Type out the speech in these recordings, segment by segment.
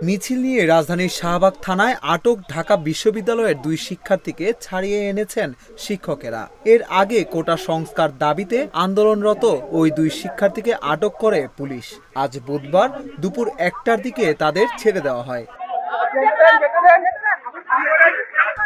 মিছিল নিয়ে রাজধানীর শাহবাগ থানায় আটক ঢাকা বিশ্ববিদ্যালয়ের দুই শিক্ষার্থীকে ছাড়িয়ে এনেছেন শিক্ষকেরা। এর আগে কোটা সংস্কার দাবিতে আন্দোলনরত ওই দুই শিক্ষার্থীকে আটক করে পুলিশ। আজ বুধবার দুপুর 1টার দিকে তাদের ছেড়ে দেওয়া হয়।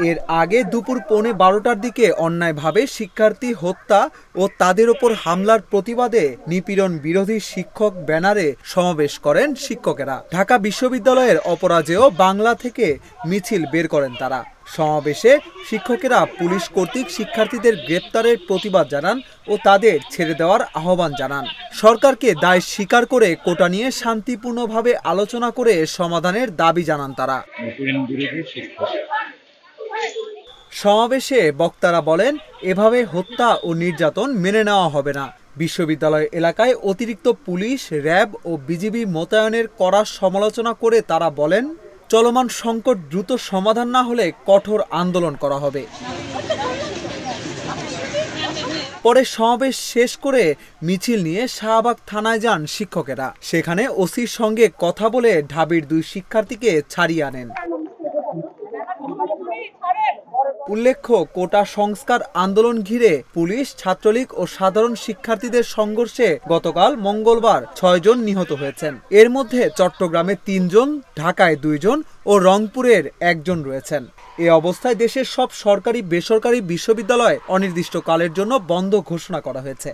এর আগে দুপুর 12:15টার দিকে অন্যায়ভাবে শিক্ষার্থী হত্যা ও তাদের ওপর হামলার প্রতিবাদে নিপীড়ন বিরোধী শিক্ষক ব্যানারে সমাবেশ করেন শিক্ষকেরা। ঢাকা বিশ্ববিদ্যালয়ের অপরাজেয় বাংলা থেকে মিছিল বের করেন তারা। সমাবেশে শিক্ষকেরা পুলিশ কর্তৃক শিক্ষার্থীদের গ্রেপ্তারের প্রতিবাদ জানান ও তাদের ছেড়ে দেওয়ার আহ্বান জানান। সরকারকে দায় স্বীকার করে কোটা নিয়ে শান্তিপূর্ণভাবে আলোচনা করে সমাধানের দাবি জানান তারা। সমাবেশে বক্তারা বলেন, এভাবে হত্যা ও নির্যাতন মেনে নেওয়া হবে না। বিশ্ববিদ্যালয় এলাকায় অতিরিক্ত পুলিশ, র্যাব ও বিজিবি মোতায়েনের কড়া সমালোচনা করে তারা বলেন, চলমান সংকট দ্রুত সমাধান না হলে কঠোর আন্দোলন করা হবে। পরে সমাবেশ শেষ করে মিছিল নিয়ে শাহবাগ থানায় যান শিক্ষকেরা। সেখানে ওসির সঙ্গে কথা বলে ঢাবির দুই শিক্ষার্থীকে ছাড়িয়ে আনেন। উল্লেখ্য, কোটা সংস্কার আন্দোলন ঘিরে পুলিশ, ছাত্রলীগ ও সাধারণ শিক্ষার্থীদের সংঘর্ষে গতকাল মঙ্গলবার 6 জন নিহত হয়েছেন। এর মধ্যে চট্টগ্রামে 3 জন, ঢাকায় 2 জন ও রংপুরের 1 জন রয়েছেন। এ অবস্থায় দেশের সব সরকারি বেসরকারি বিশ্ববিদ্যালয় অনির্দিষ্টকালের জন্য বন্ধ ঘোষণা করা হয়েছে।